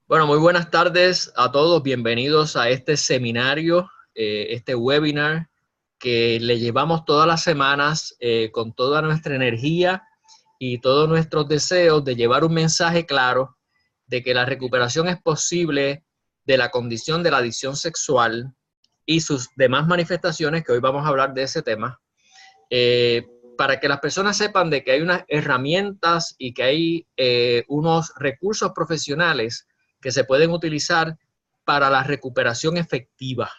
Bueno, muy buenas tardes a todos. Bienvenidos a este seminario, este webinar que le llevamos todas las semanas con toda nuestra energía y todos nuestros deseos de llevar un mensaje claro de que la recuperación es posible de la condición de la adicción sexual y sus demás manifestaciones, que hoy vamos a hablar de ese tema, para que las personas sepan de que hay unas herramientas y que hay unos recursos profesionales que se pueden utilizar para la recuperación efectiva.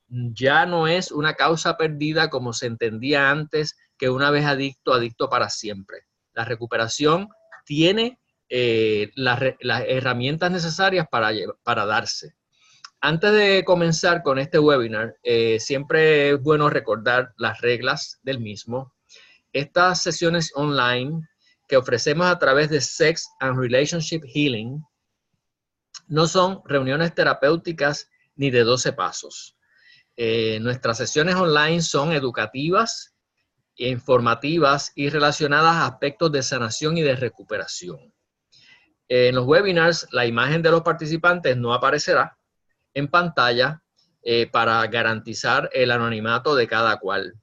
Ya no es una causa perdida como se entendía antes, que una vez adicto, adicto para siempre. La recuperación tiene las herramientas necesarias para darse. Antes de comenzar con este webinar, siempre es bueno recordar las reglas del mismo. Estas sesiones online que ofrecemos a través de Sex and Relationship Healing no son reuniones terapéuticas ni de 12 pasos. Nuestras sesiones online son educativas, informativas y relacionadas a aspectos de sanación y de recuperación. En los webinars, la imagen de los participantes no aparecerá en pantalla para garantizar el anonimato de cada cual.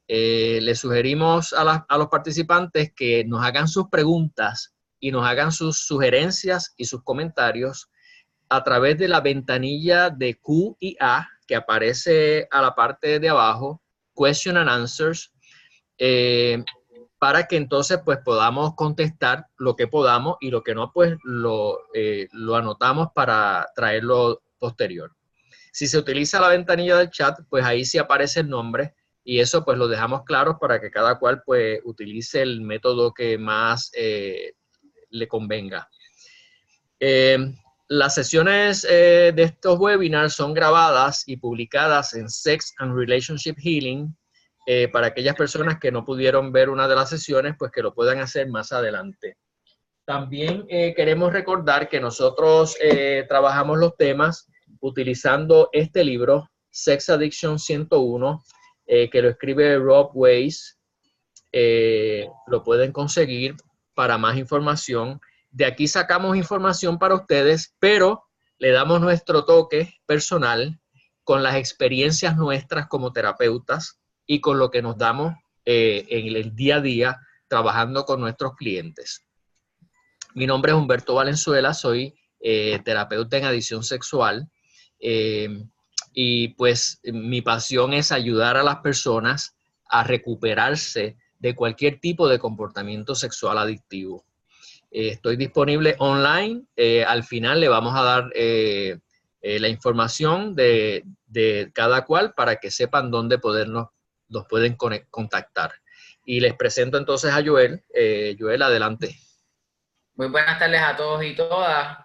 Le sugerimos a los participantes que nos hagan sus preguntas y nos hagan sus sugerencias y sus comentarios a través de la ventanilla de Q y A que aparece a la parte de abajo, Question and Answers, para que entonces pues podamos contestar lo que podamos y lo que no pues lo anotamos para traerlo posterior. Si se utiliza la ventanilla del chat, pues ahí sí aparece el nombre y eso pues lo dejamos claro para que cada cual pues utilice el método que más le convenga. Las sesiones de estos webinars son grabadas y publicadas en Sex and Relationship Healing para aquellas personas que no pudieron ver una de las sesiones, pues que lo puedan hacer más adelante. También queremos recordar que nosotros trabajamos los temas utilizando este libro, Sex Addiction 101, que lo escribe Rob Weiss. Lo pueden conseguir para más información. De aquí sacamos información para ustedes, pero le damos nuestro toque personal con las experiencias nuestras como terapeutas y con lo que nos damos en el día a día trabajando con nuestros clientes. Mi nombre es Humberto Valenzuela, soy terapeuta en adicción sexual y pues mi pasión es ayudar a las personas a recuperarse de cualquier tipo de comportamiento sexual adictivo. Estoy disponible online, al final le vamos a dar la información de cada cual para que sepan dónde nos pueden contactar. Y les presento entonces a Joel. Joel, adelante. Muy buenas tardes a todos y todas.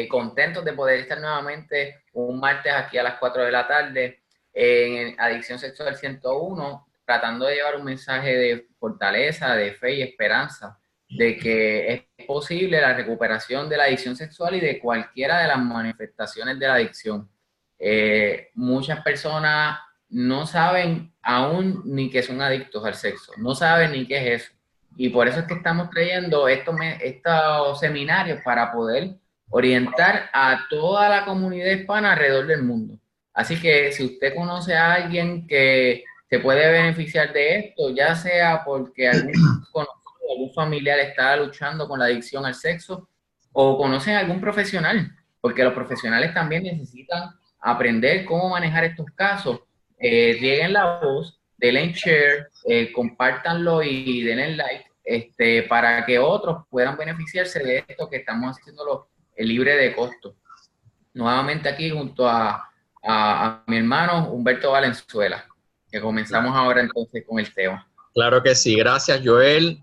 Contentos de poder estar nuevamente un martes aquí a las 4 de la tarde en Adicción Sexual 101, tratando de llevar un mensaje de fortaleza, de fe y esperanza, de que es posible la recuperación de la adicción sexual y de cualquiera de las manifestaciones de la adicción. Muchas personas no saben aún ni que son adictos al sexo, no saben ni qué es eso. Y por eso es que estamos trayendo estos seminarios para poder orientar a toda la comunidad hispana alrededor del mundo. Así que si usted conoce a alguien que se puede beneficiar de esto, ya sea porque algún conocido, algún familiar está luchando con la adicción al sexo, o conocen a algún profesional, porque los profesionales también necesitan aprender cómo manejar estos casos, rieguen la voz, denle share, compártanlo y denle like, para que otros puedan beneficiarse de esto que estamos haciéndolo libre de costo. Nuevamente aquí junto a mi hermano Humberto Valenzuela, que comenzamos ahora entonces con el tema. Claro que sí, gracias Joel.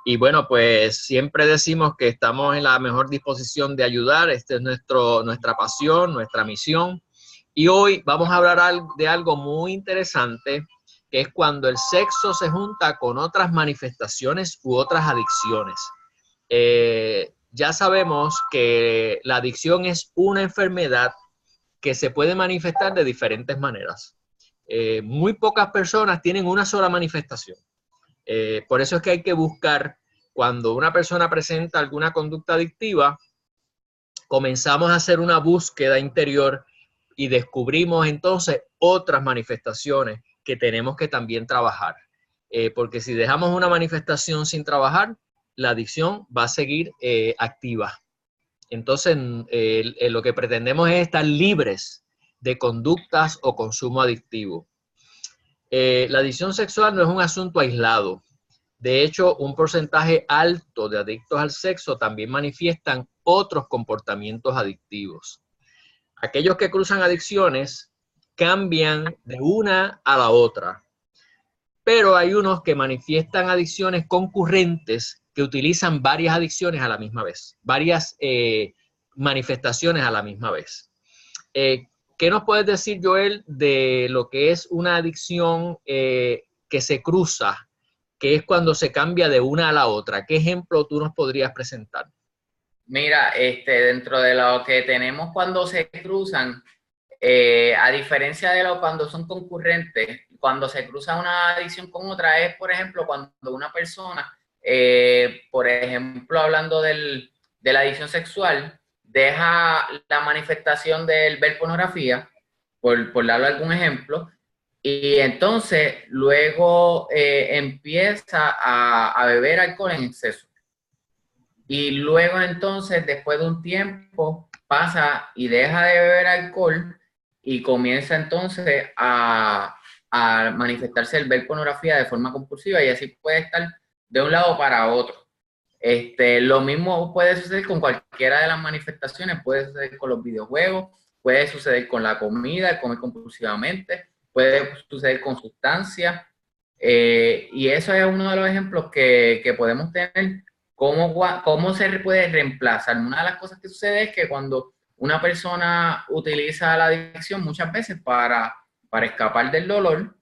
Y bueno, pues siempre decimos que estamos en la mejor disposición de ayudar. Esta es nuestra pasión, nuestra misión. Y hoy vamos a hablar de algo muy interesante, que es cuando el sexo se junta con otras manifestaciones u otras adicciones. Ya sabemos que la adicción es una enfermedad que se puede manifestar de diferentes maneras. Muy pocas personas tienen una sola manifestación. Por eso es que hay que buscar, cuando una persona presenta alguna conducta adictiva, comenzamos a hacer una búsqueda interior y descubrimos entonces otras manifestaciones que tenemos que también trabajar. Porque si dejamos una manifestación sin trabajar, la adicción va a seguir activa. Entonces, lo que pretendemos es estar libres de conductas o consumo adictivo. La adicción sexual no es un asunto aislado. De hecho, un porcentaje alto de adictos al sexo también manifiestan otros comportamientos adictivos. Aquellos que cruzan adicciones cambian de una a la otra, pero hay unos que manifiestan adicciones concurrentes que utilizan varias adicciones a la misma vez, varias manifestaciones a la misma vez. ¿Qué nos puedes decir, Joel, de lo que es una adicción que se cruza, que es cuando se cambia de una a la otra? ¿Qué ejemplo tú nos podrías presentar? Mira, dentro de lo que tenemos cuando se cruzan, a diferencia de lo cuando son concurrentes, cuando se cruza una adicción con otra es, por ejemplo, cuando una persona, por ejemplo, hablando de la adicción sexual, deja la manifestación del ver pornografía, por darle algún ejemplo, y entonces luego empieza a beber alcohol en exceso. Y luego entonces, después de un tiempo, pasa y deja de beber alcohol y comienza entonces a manifestarse el ver pornografía de forma compulsiva y así puede estar de un lado para otro. Lo mismo puede suceder con cualquiera de las manifestaciones, puede suceder con los videojuegos, puede suceder con la comida, comer compulsivamente, puede suceder con sustancias, y eso es uno de los ejemplos que podemos tener. ¿Cómo se puede reemplazar? Una de las cosas que sucede es que cuando una persona utiliza la adicción muchas veces para escapar del dolor,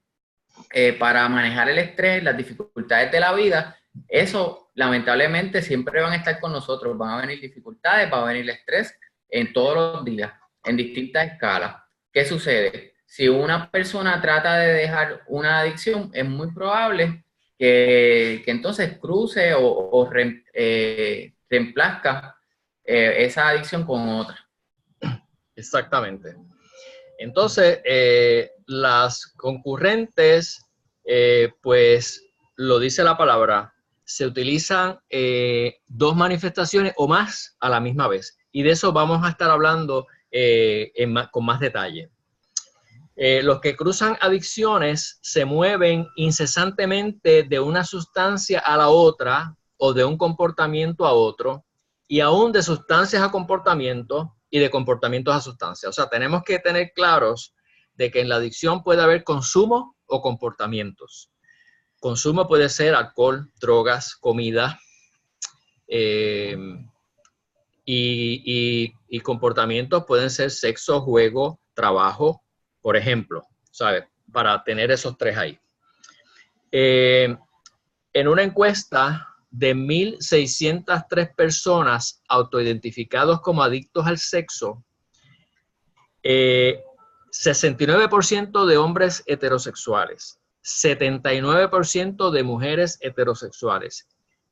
para manejar el estrés, las dificultades de la vida, eso lamentablemente siempre van a estar con nosotros, van a venir dificultades, va a venir estrés en todos los días, en distintas escalas. ¿Qué sucede? Si una persona trata de dejar una adicción, es muy probable que entonces cruce o reemplazca esa adicción con otra. Exactamente. Entonces, las concurrentes, pues lo dice la palabra, se utilizan dos manifestaciones o más a la misma vez. Y de eso vamos a estar hablando con más detalle. Los que cruzan adicciones se mueven incesantemente de una sustancia a la otra o de un comportamiento a otro, y aún de sustancias a comportamientos y de comportamientos a sustancias. O sea, tenemos que tener claros de que en la adicción puede haber consumo o comportamientos. Consumo puede ser alcohol, drogas, comida, y comportamientos pueden ser sexo, juego, trabajo, por ejemplo, ¿sabes? Para tener esos tres ahí. En una encuesta de 1.603 personas autoidentificados como adictos al sexo, 69% de hombres heterosexuales, 79% de mujeres heterosexuales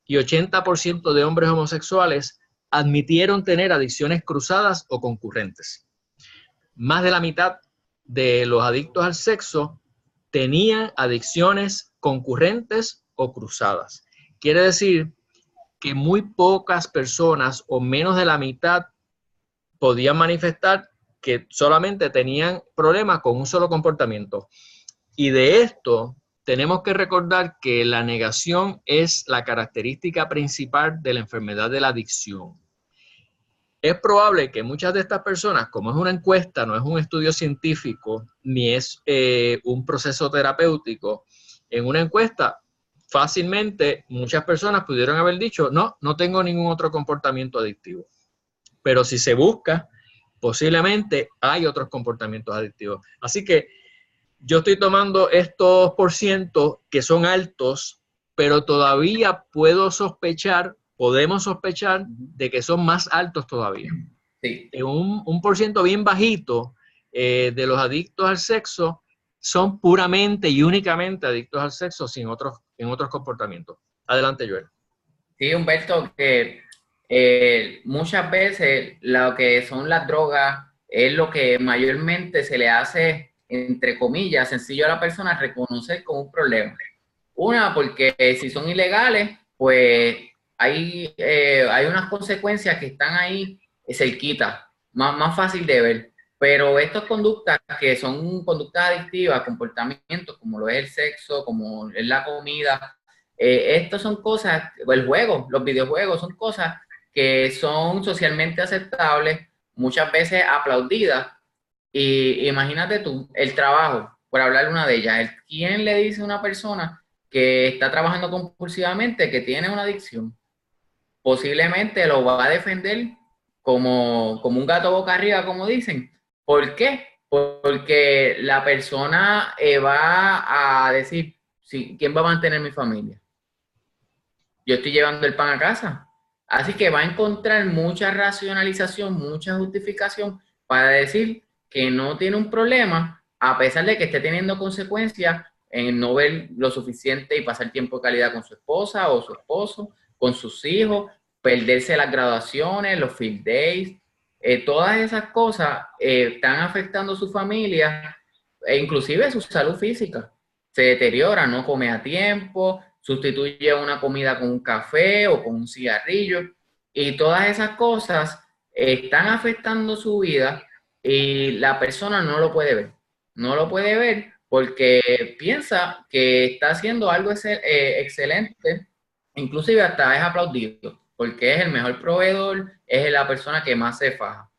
y 80% de hombres homosexuales admitieron tener adicciones cruzadas o concurrentes. Más de la mitad de los adictos al sexo tenían adicciones concurrentes o cruzadas. Quiere decir que muy pocas personas o menos de la mitad podían manifestar que solamente tenían problemas con un solo comportamiento. Y de esto tenemos que recordar que la negación es la característica principal de la enfermedad de la adicción. Es probable que muchas de estas personas, como es una encuesta, no es un estudio científico, ni es un proceso terapéutico, en una encuesta fácilmente muchas personas pudieron haber dicho, no tengo ningún otro comportamiento adictivo. Pero si se busca, posiblemente hay otros comportamientos adictivos. Así que yo estoy tomando estos % que son altos, pero todavía podemos sospechar de que son más altos todavía. Sí. Un % bien bajito de los adictos al sexo son puramente y únicamente adictos al sexo en otros comportamientos. Adelante, Joel. Sí, Humberto, que muchas veces lo que son las drogas es lo que mayormente se le hace, entre comillas, sencillo a la persona reconocer como un problema. Una, porque si son ilegales, pues hay unas consecuencias que están ahí cerquita, más fácil de ver. Pero estas conductas que son conductas adictivas, comportamientos como lo es el sexo, como es la comida, estas son cosas, el juego, los videojuegos son cosas que son socialmente aceptables, muchas veces aplaudidas. Y imagínate tú, el trabajo, por hablar una de ellas, ¿quién le dice a una persona que está trabajando compulsivamente que tiene una adicción? Posiblemente lo va a defender como un gato boca arriba, como dicen. ¿Por qué? Porque la persona va a decir, sí, ¿quién va a mantener mi familia? Yo estoy llevando el pan a casa. Así que va a encontrar mucha racionalización, mucha justificación para decir que no tiene un problema, a pesar de que esté teniendo consecuencias en no ver lo suficiente y pasar tiempo de calidad con su esposa o su esposo, con sus hijos, perderse las graduaciones, los field days, todas esas cosas están afectando a su familia e inclusive su salud física. Se deteriora, no come a tiempo, sustituye una comida con un café o con un cigarrillo, y todas esas cosas están afectando su vida y la persona no lo puede ver. No lo puede ver porque piensa que está haciendo algo excelente, inclusive hasta es aplaudido, porque es el mejor proveedor, es la persona que más se faja.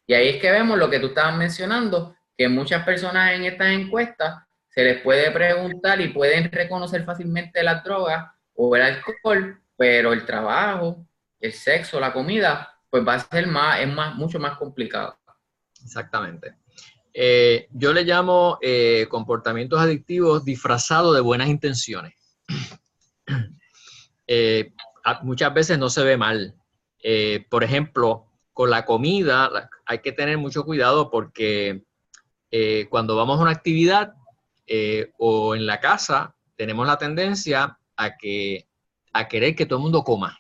Y ahí es que vemos lo que tú estabas mencionando, que muchas personas en estas encuestas se les puede preguntar y pueden reconocer fácilmente las drogas o el alcohol, pero el trabajo, el sexo, la comida, pues va a ser mucho más complicado. Exactamente. Yo le llamo comportamientos adictivos disfrazados de buenas intenciones. Muchas veces no se ve mal. Por ejemplo, con la comida hay que tener mucho cuidado porque cuando vamos a una actividad o en la casa, tenemos la tendencia a querer que todo el mundo coma.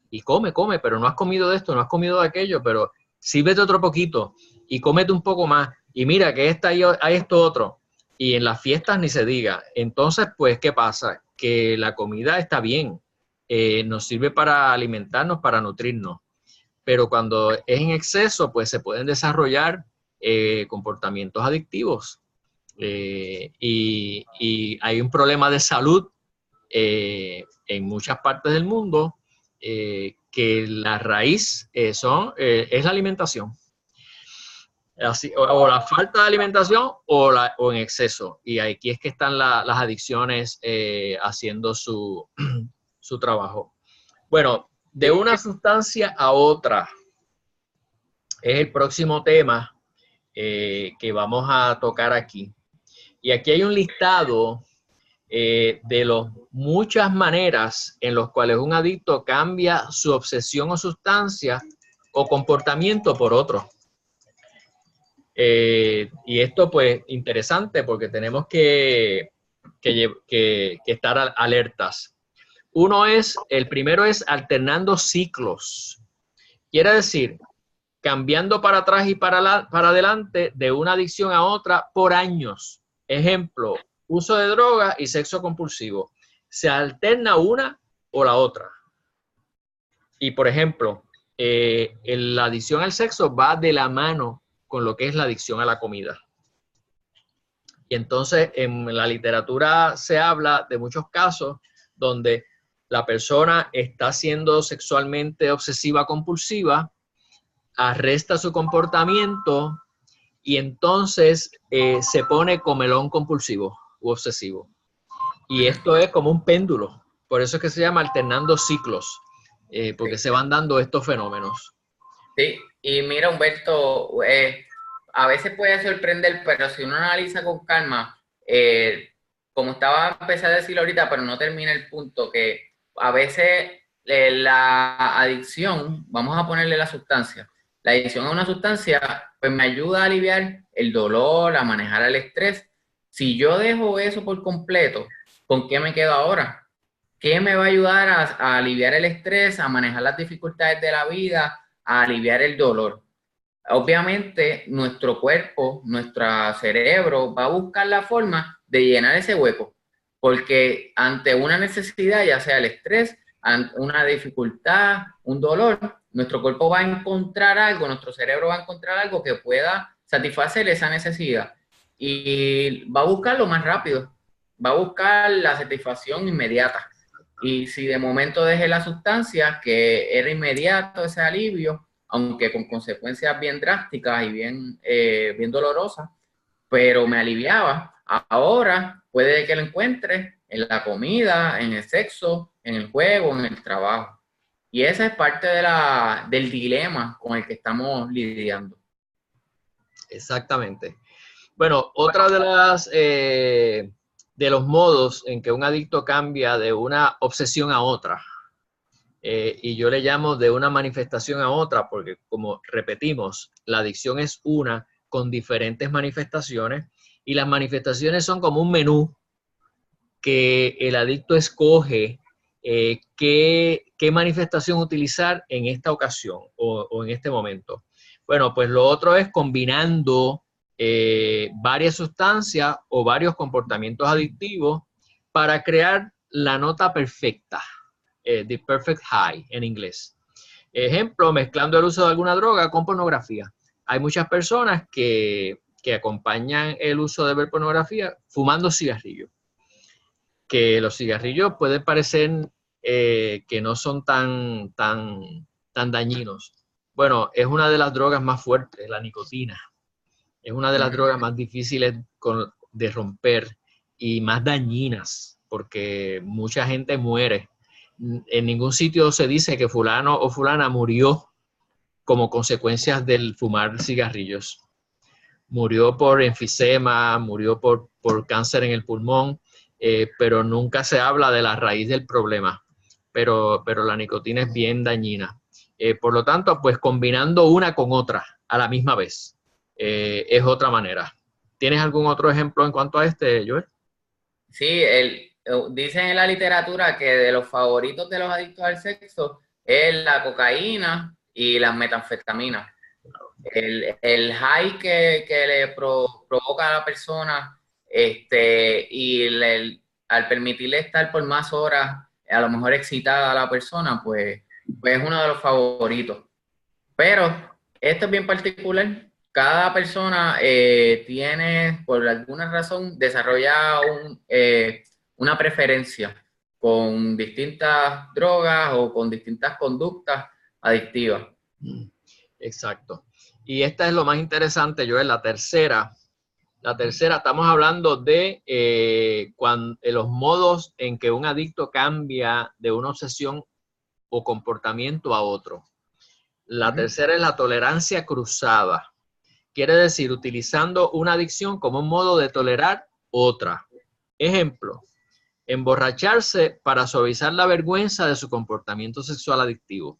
Y come, pero no has comido de esto, no has comido de aquello, pero sírvete otro poquito y cómete un poco más. Y mira que hay esto otro. Y en las fiestas ni se diga. Entonces, pues, ¿qué pasa? Que la comida está bien, nos sirve para alimentarnos, para nutrirnos. Pero cuando es en exceso, pues se pueden desarrollar comportamientos adictivos. Y hay un problema de salud en muchas partes del mundo que la raíz es la alimentación. Así, o la falta de alimentación o en exceso. Y aquí es que están las adicciones haciendo su trabajo. Bueno, de una sustancia a otra es el próximo tema que vamos a tocar aquí. Y aquí hay un listado de las muchas maneras en las cuales un adicto cambia su obsesión o sustancia o comportamiento por otro. Y esto pues interesante porque tenemos que estar alertas. El primero es alternando ciclos. Quiere decir, cambiando para atrás y para adelante de una adicción a otra por años. Ejemplo, uso de droga y sexo compulsivo. Se alterna una o la otra. Y por ejemplo, la adicción al sexo va de la mano con lo que es la adicción a la comida. Y entonces en la literatura se habla de muchos casos donde la persona está siendo sexualmente obsesiva compulsiva, arresta su comportamiento y entonces se pone comelón compulsivo u obsesivo. Y esto es como un péndulo. Por eso es que se llama alternando ciclos, porque se van dando estos fenómenos. Sí, y mira, Humberto, a veces puede sorprender, pero si uno analiza con calma, como estaba empecé a decir ahorita, pero no termina el punto, que a veces la adicción, vamos a ponerle la sustancia, la adicción a una sustancia, pues me ayuda a aliviar el dolor, a manejar el estrés. Si yo dejo eso por completo, ¿con qué me quedo ahora? ¿Qué me va a ayudar a aliviar el estrés, a manejar las dificultades de la vida, a aliviar el dolor? Obviamente, nuestro cuerpo, nuestro cerebro va a buscar la forma de llenar ese hueco, porque ante una necesidad, ya sea el estrés, ante una dificultad, un dolor, nuestro cuerpo va a encontrar algo, nuestro cerebro va a encontrar algo que pueda satisfacer esa necesidad y va a buscar lo más rápido, va a buscar la satisfacción inmediata. Y si de momento dejé la sustancia, que era inmediato ese alivio, aunque con consecuencias bien drásticas y bien dolorosas, pero me aliviaba. Ahora puede que lo encuentre en la comida, en el sexo, en el juego, en el trabajo. Y esa es parte del dilema con el que estamos lidiando. Exactamente. Bueno, otra de los modos en que un adicto cambia de una obsesión a otra, y yo le llamo de una manifestación a otra, porque como repetimos, la adicción es una con diferentes manifestaciones, y las manifestaciones son como un menú que el adicto escoge qué manifestación utilizar en esta ocasión o en este momento. Bueno, pues lo otro es combinando varias sustancias o varios comportamientos adictivos para crear la nota perfecta, the perfect high en inglés. Ejemplo, mezclando el uso de alguna droga con pornografía. Hay muchas personas que acompañan el uso de ver pornografía fumando cigarrillos, que los cigarrillos pueden parecer que no son tan dañinos. Bueno, es una de las drogas más fuertes, la nicotina. Es una de las drogas más difíciles de romper y más dañinas, porque mucha gente muere. En ningún sitio se dice que fulano o fulana murió como consecuencias del fumar cigarrillos. Murió por enfisema, murió por cáncer en el pulmón, pero nunca se habla de la raíz del problema. Pero la nicotina es bien dañina. Por lo tanto, pues combinando una con otra a la misma vez es otra manera. ¿Tienes algún otro ejemplo en cuanto a este, Joel? Sí, dicen en la literatura que de los favoritos de los adictos al sexo es la cocaína y las metanfetaminas. El high que le provoca a la persona y al permitirle estar por más horas, a lo mejor excitada a la persona, pues es uno de los favoritos. Pero esto es bien particular. Cada persona tiene, por alguna razón, desarrolla una preferencia con distintas drogas o con distintas conductas adictivas. Exacto. Y esta es lo más interesante, Joel, la tercera. La tercera, estamos hablando de los modos en que un adicto cambia de una obsesión o comportamiento a otro. La tercera es la tolerancia cruzada. Quiere decir, utilizando una adicción como un modo de tolerar otra. Ejemplo, emborracharse para suavizar la vergüenza de su comportamiento sexual adictivo.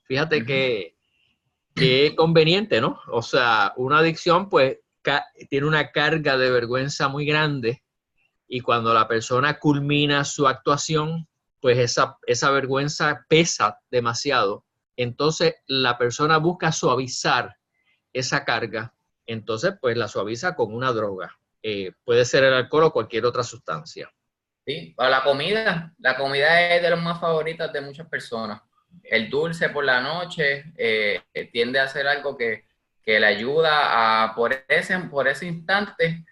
Fíjate que conveniente, ¿no? O sea, una adicción pues tiene una carga de vergüenza muy grande y cuando la persona culmina su actuación, pues esa vergüenza pesa demasiado. Entonces la persona busca suavizar esa carga, entonces pues la suaviza con una droga. Puede ser el alcohol o cualquier otra sustancia. Sí, o la comida es de los más favoritos de muchas personas. El dulce por la noche tiende a ser algo que le ayuda a por ese instante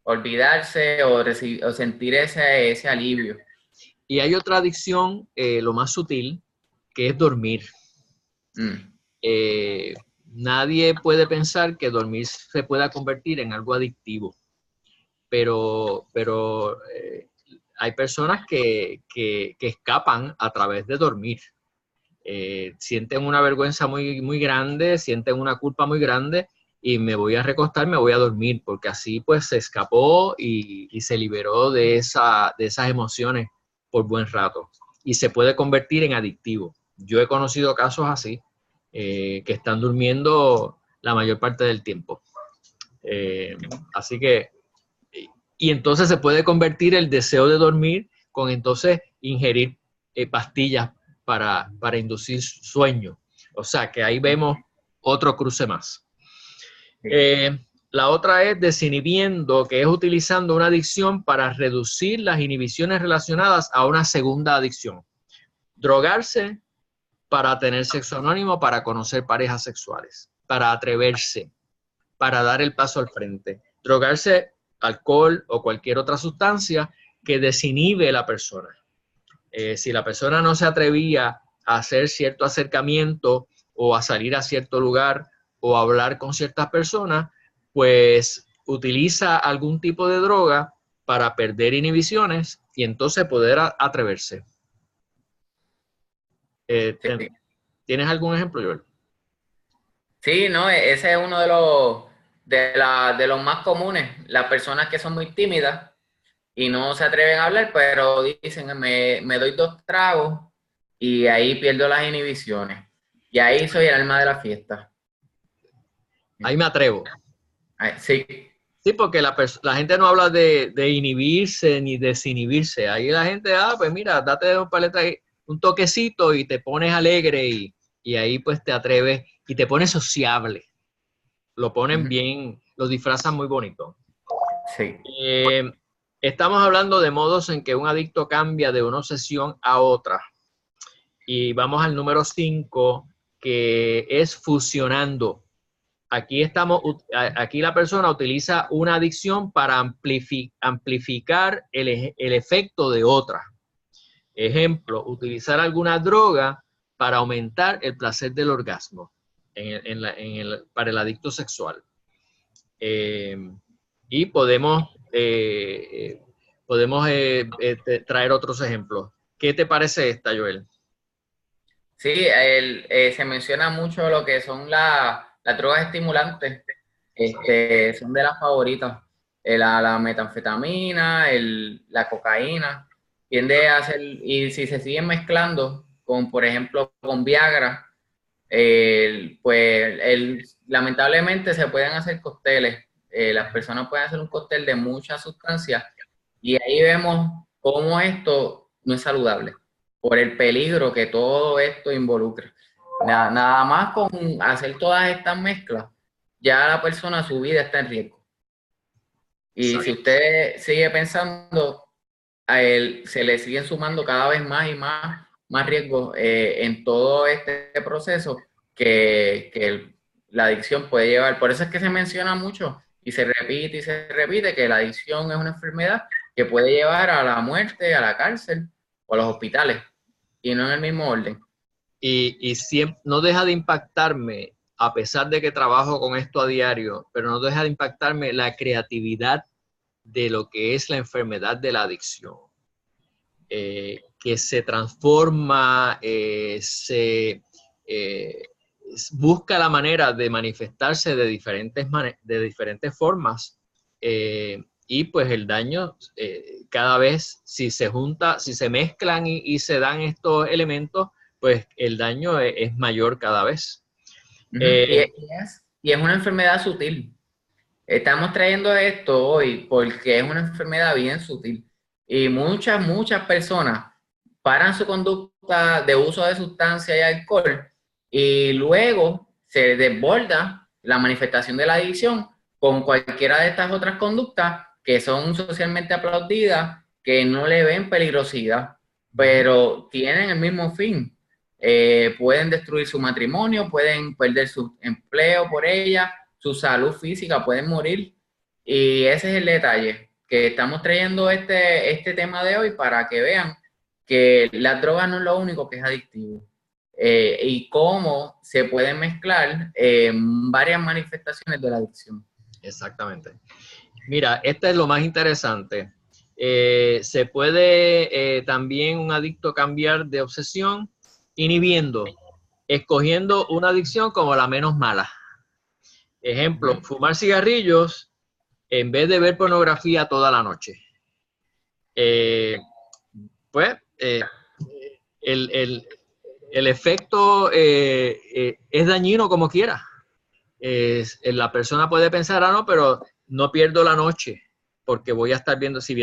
olvidarse o sentir ese alivio. Y hay otra adicción, lo más sutil, que es dormir. Nadie puede pensar que dormir se pueda convertir en algo adictivo, pero hay personas que escapan a través de dormir. Sienten una vergüenza muy, muy grande, sienten una culpa muy grande y me voy a recostar, me voy a dormir, porque así pues se escapó y se liberó de esas emociones por buen rato. Y se puede convertir en adictivo. Yo he conocido casos así, que están durmiendo la mayor parte del tiempo. Así que, y entonces se puede convertir el deseo de dormir con entonces ingerir pastillas para inducir sueño. O sea que ahí vemos otro cruce más. La otra es desinhibiendo, que es utilizando una adicción para reducir las inhibiciones relacionadas a una segunda adicción. Drogarse para tener sexo anónimo, para conocer parejas sexuales, para atreverse, para dar el paso al frente. Drogarse, alcohol o cualquier otra sustancia que desinhibe a la persona. Si la persona no se atrevía a hacer cierto acercamiento o a salir a cierto lugar o a hablar con ciertas personas, pues utiliza algún tipo de droga para perder inhibiciones y entonces poder atreverse. Sí. ¿Tienes algún ejemplo, Joel? Sí, no, ese es uno de los más comunes. Las personas que son muy tímidas y no se atreven a hablar, pero dicen, me doy 2 tragos y ahí pierdo las inhibiciones. Y ahí soy el alma de la fiesta. Ahí me atrevo. Sí. Sí, porque la gente no habla de inhibirse ni desinhibirse. Ahí la gente, pues mira, date un toquecito y te pones alegre y ahí pues te atreves y te pones sociable. Lo ponen bien, lo disfrazan muy bonito. Sí. Estamos hablando de modos en que un adicto cambia de una obsesión a otra. Y vamos al número 5, que es fusionando. Aquí la persona utiliza una adicción para amplificar el efecto de otra. Ejemplo, utilizar alguna droga para aumentar el placer del orgasmo para el adicto sexual. Y podemos traer otros ejemplos. ¿Qué te parece esta, Joel? Sí, se menciona mucho lo que son las drogas estimulantes. Son de las favoritas. La metanfetamina, la cocaína, tiende a ser, y si se siguen mezclando con, por ejemplo, con Viagra, lamentablemente se pueden hacer cócteles. Las personas pueden hacer un cóctel de muchas sustancias y ahí vemos cómo esto no es saludable por el peligro que todo esto involucra. Nada más con hacer todas estas mezclas, ya la persona, su vida está en riesgo. Y si usted sigue pensando, a él se le siguen sumando cada vez más y más riesgos en todo este proceso que la adicción puede llevar. Por eso es que se menciona mucho y se repite que la adicción es una enfermedad que puede llevar a la muerte, a la cárcel o a los hospitales, y no en el mismo orden. Y siempre, no deja de impactarme, a pesar de que trabajo con esto a diario, pero no deja de impactarme la creatividad de lo que es la enfermedad de la adicción. Que se transforma, busca la manera de manifestarse de diferentes formas, y pues el daño cada vez, si se mezclan y se dan estos elementos, pues el daño es mayor cada vez. Y es una enfermedad sutil. Estamos trayendo esto hoy porque es una enfermedad bien sutil. Y muchas personas paran su conducta de uso de sustancias y alcohol y luego se desborda la manifestación de la adicción con cualquiera de estas otras conductas que son socialmente aplaudidas, que no le ven peligrosidad, pero tienen el mismo fin. Pueden destruir su matrimonio, pueden perder su empleo por ella, su salud física, pueden morir. Y ese es el detalle, que estamos trayendo este tema de hoy para que vean que las drogas no es lo único que es adictivo, y cómo se pueden mezclar varias manifestaciones de la adicción. Exactamente. Mira, este es lo más interesante. Se puede también un adicto cambiar de obsesión inhibiendo, escogiendo una adicción como la menos mala. Ejemplo, fumar cigarrillos en vez de ver pornografía toda la noche. Pues el efecto es dañino como quiera. La persona puede pensar, no, pero no pierdo la noche. porque voy a estar viendo, si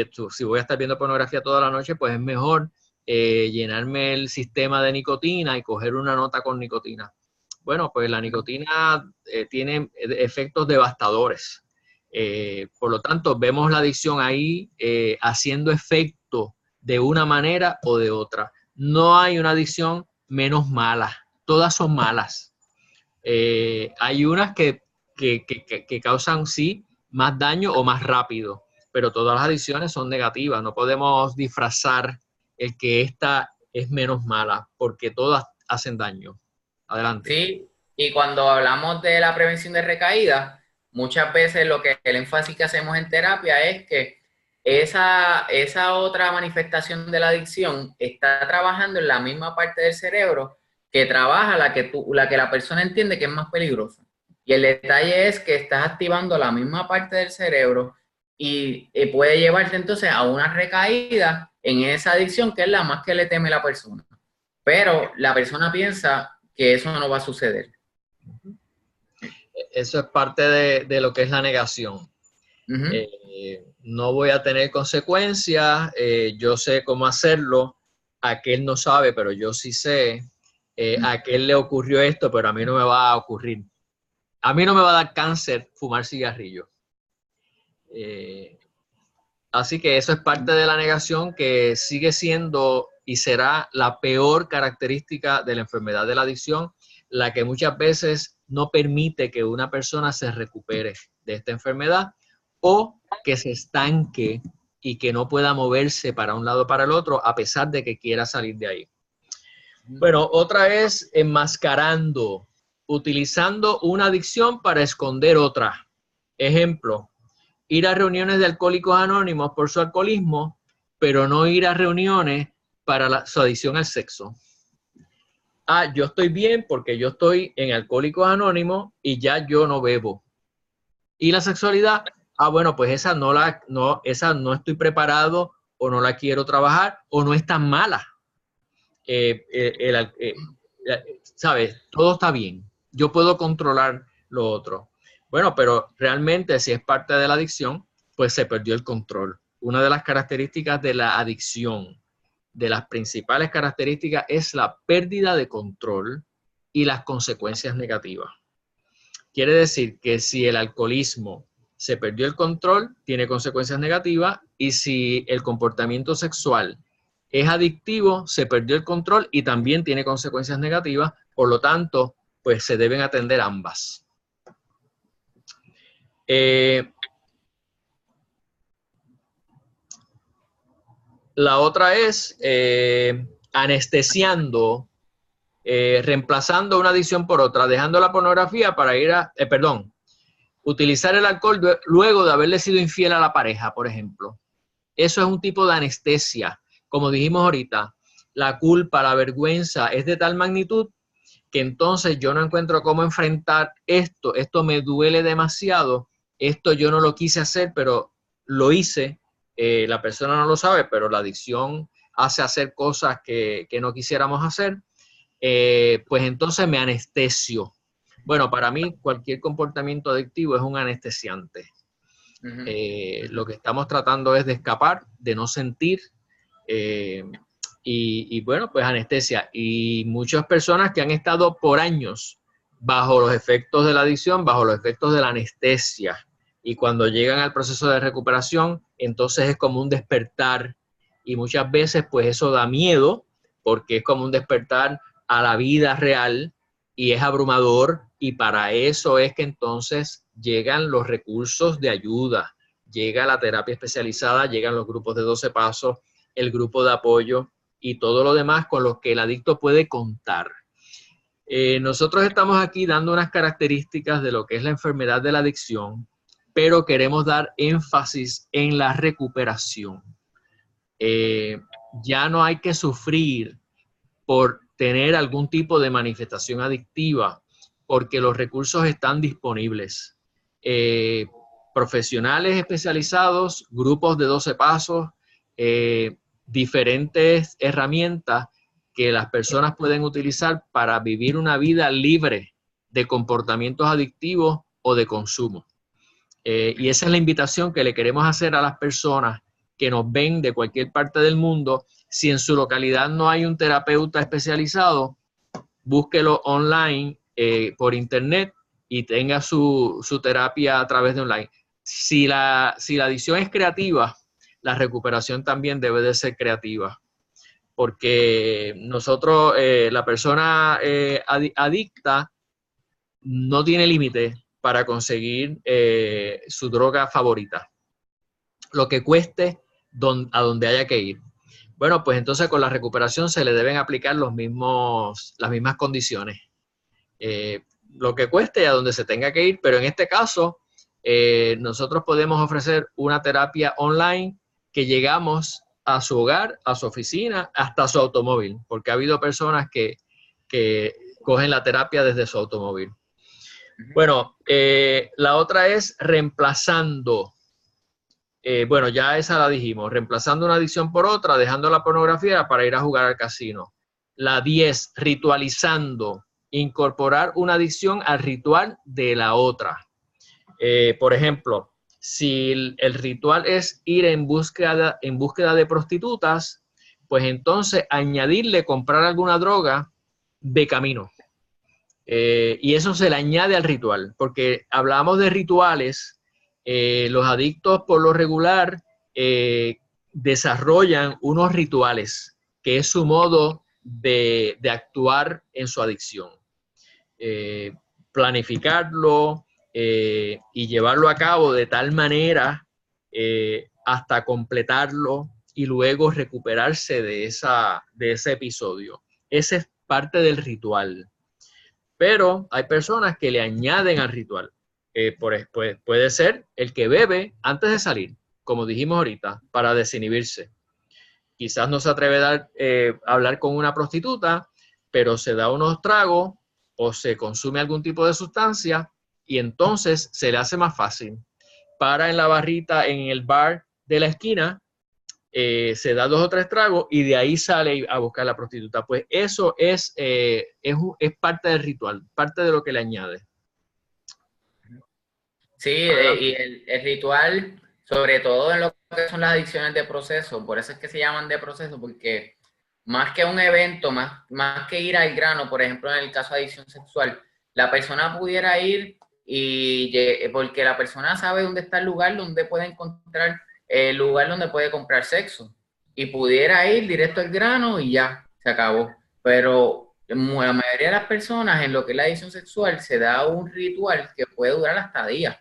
voy a estar viendo pornografía toda la noche, pues es mejor llenarme el sistema de nicotina y coger una nota con nicotina. Bueno, pues la nicotina tiene efectos devastadores. Por lo tanto, vemos la adicción ahí haciendo efecto de una manera o de otra. No hay una adicción menos mala, todas son malas. Hay unas que causan, sí, más daño o más rápido, pero todas las adicciones son negativas. No podemos disfrazar el que esta es menos mala, porque todas hacen daño. Adelante. Sí, y cuando hablamos de la prevención de recaídas, muchas veces el énfasis que hacemos en terapia es que esa otra manifestación de la adicción está trabajando en la misma parte del cerebro que trabaja la que la persona entiende que es más peligrosa. Y el detalle es que estás activando la misma parte del cerebro y puede llevarte entonces a una recaída en esa adicción que es la más que le teme la persona. Pero la persona piensa que eso no va a suceder. Eso es parte de lo que es la negación. No voy a tener consecuencias, yo sé cómo hacerlo, aquel no sabe, pero yo sí sé, a aquel le ocurrió esto, pero a mí no me va a ocurrir. A mí no me va a dar cáncer fumar cigarrillo. Así que eso es parte de la negación que sigue siendo y será la peor característica de la enfermedad de la adicción, la que muchas veces no permite que una persona se recupere de esta enfermedad o que se estanque y que no pueda moverse para un lado o para el otro a pesar de que quiera salir de ahí. Bueno, otra es enmascarando, utilizando una adicción para esconder otra. Ejemplo, ir a reuniones de alcohólicos anónimos por su alcoholismo, pero no ir a reuniones para su adicción al sexo. Ah, yo estoy bien porque yo estoy en Alcohólicos Anónimos y ya yo no bebo. Y la sexualidad, bueno, pues esa no estoy preparado o no la quiero trabajar o no es tan mala. ¿Sabes? Todo está bien. Yo puedo controlar lo otro. Bueno, pero realmente si es parte de la adicción, pues se perdió el control. Una de las características de la adicción, de las principales características, es la pérdida de control y las consecuencias negativas. Quiere decir que si el alcoholismo se perdió el control, tiene consecuencias negativas, y si el comportamiento sexual es adictivo, se perdió el control y también tiene consecuencias negativas. Por lo tanto, pues se deben atender ambas. La otra es anestesiando, reemplazando una adicción por otra, dejando la pornografía para ir a, utilizar el alcohol luego de haberle sido infiel a la pareja, por ejemplo. Eso es un tipo de anestesia. Como dijimos ahorita, la culpa, la vergüenza es de tal magnitud que entonces yo no encuentro cómo enfrentar esto. Esto me duele demasiado. Esto yo no lo quise hacer, pero lo hice. La persona no lo sabe, pero la adicción hace hacer cosas que no quisiéramos hacer. Pues entonces me anestesio. Bueno, para mí cualquier comportamiento adictivo es un anestesiante. Lo que estamos tratando es de escapar, de no sentir, y bueno, pues anestesia. Y muchas personas que han estado por años bajo los efectos de la adicción, bajo los efectos de la anestesia, y cuando llegan al proceso de recuperación, entonces es como un despertar, y muchas veces pues eso da miedo, porque es como un despertar a la vida real y es abrumador, y para eso es que entonces llegan los recursos de ayuda, llega la terapia especializada, llegan los grupos de 12 pasos, el grupo de apoyo y todo lo demás con los que el adicto puede contar. Nosotros estamos aquí dando unas características de lo que es la enfermedad de la adicción, pero queremos dar énfasis en la recuperación. Ya no hay que sufrir por tener algún tipo de manifestación adictiva, porque los recursos están disponibles. Profesionales especializados, grupos de 12 pasos, diferentes herramientas que las personas pueden utilizar para vivir una vida libre de comportamientos adictivos o de consumo. Y esa es la invitación que le queremos hacer a las personas que nos ven de cualquier parte del mundo. Si en su localidad no hay un terapeuta especializado, búsquelo online por internet y tenga su terapia a través de online. Si la adicción es creativa, la recuperación también debe de ser creativa, porque nosotros, la persona adicta no tiene límite para conseguir su droga favorita, lo que cueste a donde haya que ir. Bueno, pues entonces con la recuperación se le deben aplicar las mismas condiciones. Lo que cueste a donde se tenga que ir, pero en este caso nosotros podemos ofrecer una terapia online que llegamos a su hogar, a su oficina, hasta su automóvil, porque ha habido personas que cogen la terapia desde su automóvil. Bueno, la otra es reemplazando. Bueno, ya esa la dijimos, reemplazando una adicción por otra, dejando la pornografía para ir a jugar al casino. La 10, ritualizando, incorporar una adicción al ritual de la otra. Por ejemplo, si el ritual es ir en búsqueda de prostitutas, pues entonces añadirle comprar alguna droga de camino. Y eso se le añade al ritual, porque hablamos de rituales. Los adictos por lo regular desarrollan unos rituales, que es su modo de actuar en su adicción. Planificarlo y llevarlo a cabo de tal manera hasta completarlo y luego recuperarse de ese episodio. Ese es parte del ritual. Pero hay personas que le añaden al ritual. Puede ser el que bebe antes de salir, como dijimos ahorita, para desinhibirse. Quizás no se atreve a hablar con una prostituta, pero se da unos tragos o se consume algún tipo de sustancia y entonces se le hace más fácil. Para en la barrita, en el bar de la esquina, se da 2 o 3 tragos y de ahí sale a buscar a la prostituta. Pues eso es parte del ritual, parte de lo que le añade. Sí, y el ritual, sobre todo en lo que son las adicciones de proceso, por eso es que se llaman de proceso, porque más que un evento, más que ir al grano, por ejemplo, en el caso de adicción sexual, la persona pudiera ir porque la persona sabe dónde está el lugar donde puede encontrar el lugar donde puede comprar sexo y pudiera ir directo al grano y ya, se acabó. Pero la mayoría de las personas en lo que es la adicción sexual se da un ritual que puede durar hasta días.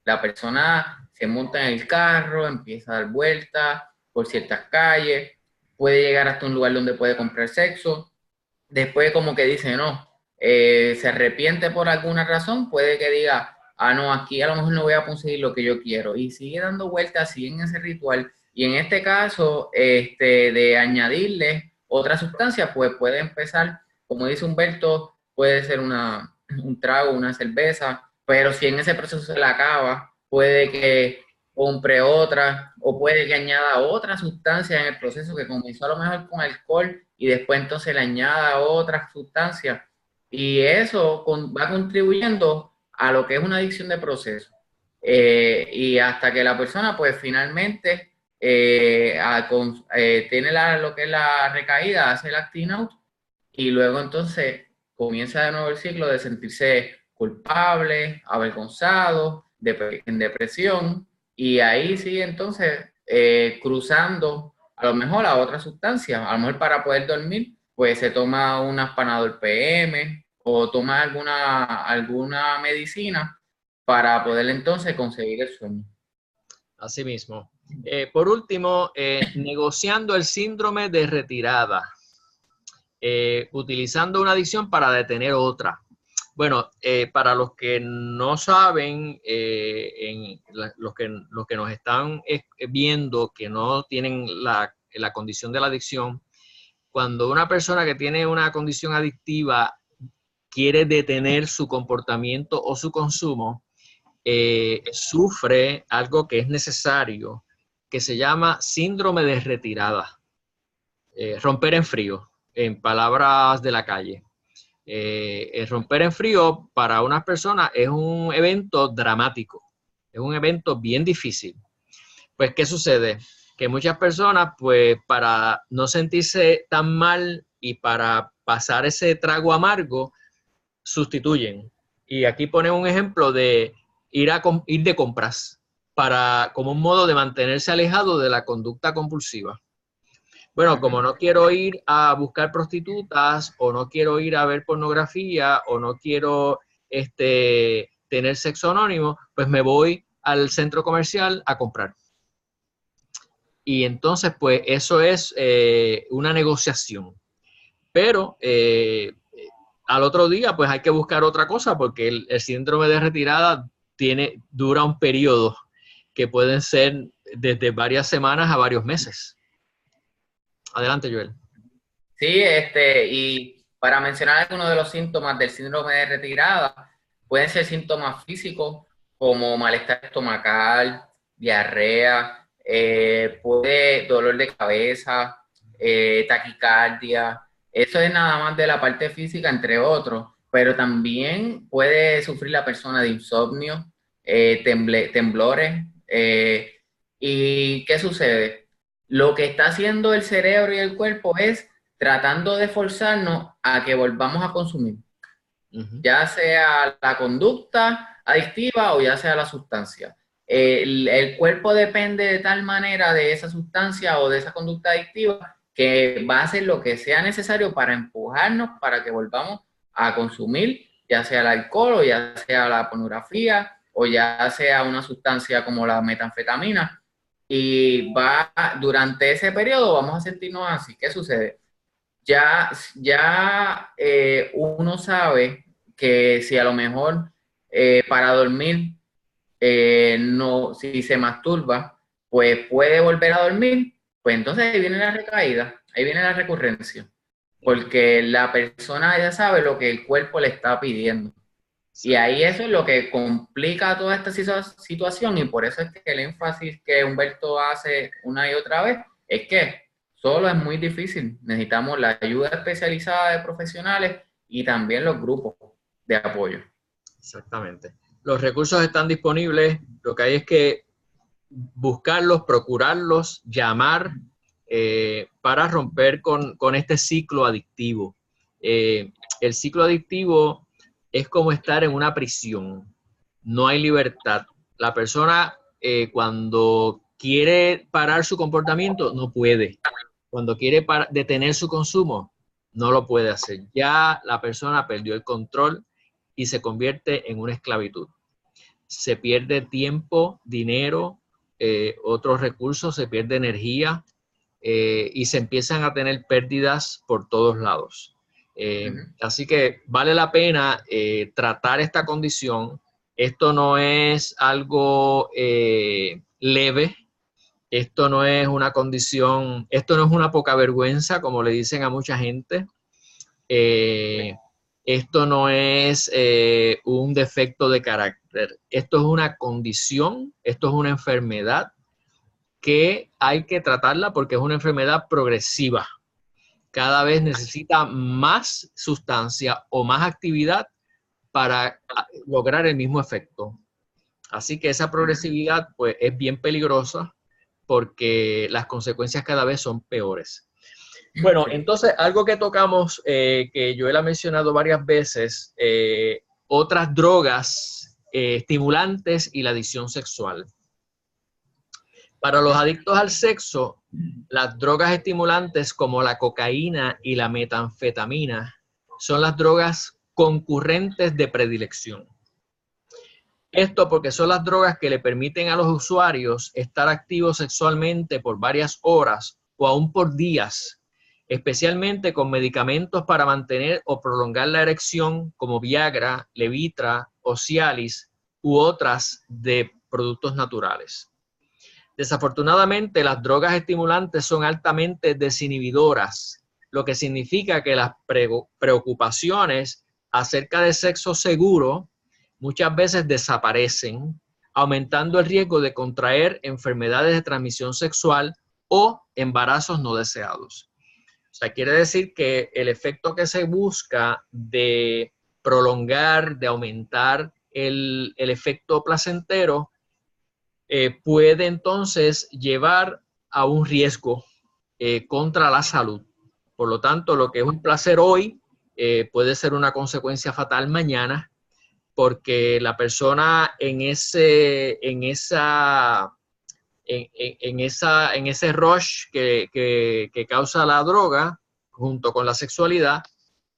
La persona se monta en el carro, empieza a dar vueltas por ciertas calles, puede llegar hasta un lugar donde puede comprar sexo, después como que dice no, se arrepiente por alguna razón, puede que diga, no, aquí a lo mejor no voy a conseguir lo que yo quiero, y sigue dando vueltas, sigue en ese ritual, y en este caso, de añadirle otra sustancia, pues puede empezar, como dice Humberto, puede ser un trago, una cerveza, pero si en ese proceso se la acaba, puede que compre otra o puede que añada otra sustancia en el proceso que comenzó a lo mejor con alcohol y después entonces le añada otra sustancia y eso va contribuyendo a lo que es una adicción de proceso. Y hasta que la persona pues finalmente tiene lo que es la recaída, hace el acting out y luego entonces comienza de nuevo el ciclo de sentirse culpable, avergonzado, en depresión, y ahí sigue entonces cruzando a lo mejor a otra sustancia, a lo mejor para poder dormir, pues se toma unas Panadol PM o toma alguna medicina para poder entonces conseguir el sueño. Así mismo. Por último, negociando el síndrome de retirada. Utilizando una adicción para detener otra. Bueno, para los que no saben, los que nos están viendo, que no tienen la condición de la adicción, cuando una persona que tiene una condición adictiva quiere detener su comportamiento o su consumo, sufre algo que es necesario, que se llama síndrome de retirada. Romper en frío, en palabras de la calle. El romper en frío para unas personas es un evento dramático. Es un evento bien difícil. Pues, ¿qué sucede? Que muchas personas, pues, para no sentirse tan mal y para pasar ese trago amargo, sustituyen. Y aquí pone un ejemplo de ir de compras como un modo de mantenerse alejado de la conducta compulsiva. Bueno, como no quiero ir a buscar prostitutas, o no quiero ir a ver pornografía, o no quiero tener sexo anónimo, pues me voy al centro comercial a comprar. Y entonces, pues, eso es una negociación. Pero al otro día, pues, hay que buscar otra cosa, porque el síndrome de retirada dura un periodo que pueden ser desde varias semanas a varios meses. Adelante, Joel. Sí, y para mencionar algunos de los síntomas del síndrome de retirada, pueden ser síntomas físicos como malestar estomacal, diarrea, dolor de cabeza, taquicardia. Eso es nada más de la parte física, entre otros, pero también puede sufrir la persona de insomnio, temblores. ¿Y qué sucede? Lo que está haciendo el cerebro y el cuerpo es tratando de forzarnos a que volvamos a consumir, ya sea la conducta adictiva o ya sea la sustancia. El cuerpo depende de tal manera de esa sustancia o de esa conducta adictiva que va a hacer lo que sea necesario para empujarnos para que volvamos a consumir, ya sea el alcohol o ya sea la pornografía o ya sea una sustancia como la metanfetamina. Y durante ese periodo vamos a sentirnos así. ¿Qué sucede? Ya uno sabe que si a lo mejor para dormir, no, si se masturba, pues puede volver a dormir, pues entonces ahí viene la recaída, ahí viene la recurrencia, porque la persona ya sabe lo que el cuerpo le está pidiendo. Y ahí eso es lo que complica toda esta situación, y por eso es que el énfasis que Humberto hace una y otra vez es que solo es muy difícil. Necesitamos la ayuda especializada de profesionales y también los grupos de apoyo. Exactamente. Los recursos están disponibles, lo que hay es que buscarlos, procurarlos, llamar para romper con este ciclo adictivo. El ciclo adictivo es como estar en una prisión, no hay libertad. La persona cuando quiere parar su comportamiento no puede. Cuando quiere detener su consumo, no lo puede hacer. Ya la persona perdió el control y se convierte en una esclavitud. Se pierde tiempo, dinero, otros recursos, se pierde energía y se empiezan a tener pérdidas por todos lados. Así que vale la pena tratar esta condición. Esto no es algo leve. Esto no es una condición, esto no es una poca vergüenza, como le dicen a mucha gente. Esto no es un defecto de carácter. Esto es una condición, esto es una enfermedad que hay que tratarla porque es una enfermedad progresiva. Cada vez necesita más sustancia o más actividad para lograr el mismo efecto. Así que esa progresividad pues, es bien peligrosa porque las consecuencias cada vez son peores. Bueno, entonces algo que tocamos, que Joel ha mencionado varias veces, otras drogas estimulantes y la adicción sexual. Para los adictos al sexo, las drogas estimulantes como la cocaína y la metanfetamina son las drogas concurrentes de predilección. Esto porque son las drogas que le permiten a los usuarios estar activos sexualmente por varias horas o aún por días, especialmente con medicamentos para mantener o prolongar la erección como Viagra, Levitra o Cialis u otras de productos naturales. Desafortunadamente, las drogas estimulantes son altamente desinhibidoras, lo que significa que las preocupaciones acerca de sexo seguro muchas veces desaparecen, aumentando el riesgo de contraer enfermedades de transmisión sexual o embarazos no deseados. O sea, quiere decir que el efecto que se busca de prolongar, de aumentar el efecto placentero, puede entonces llevar a un riesgo contra la salud. Por lo tanto, lo que es un placer hoy puede ser una consecuencia fatal mañana, porque la persona en ese rush que causa la droga, junto con la sexualidad,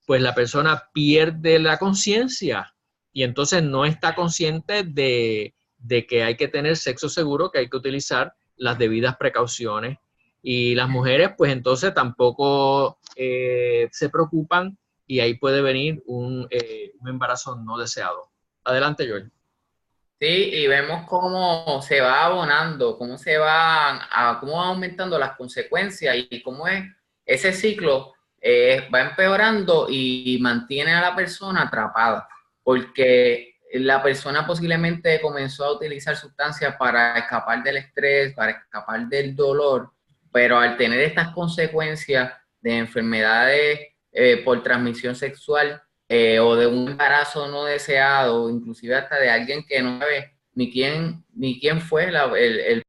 pues la persona pierde la conciencia y entonces no está consciente de que hay que tener sexo seguro, que hay que utilizar las debidas precauciones. Y las mujeres, pues entonces tampoco se preocupan y ahí puede venir un embarazo no deseado. Adelante, Joel. Sí, y vemos cómo se va abonando, cómo va aumentando las consecuencias y cómo es ese ciclo va empeorando y mantiene a la persona atrapada, porque la persona posiblemente comenzó a utilizar sustancias para escapar del estrés, para escapar del dolor, pero al tener estas consecuencias de enfermedades por transmisión sexual, o de un embarazo no deseado, inclusive hasta de alguien que no sabe ni quién fue el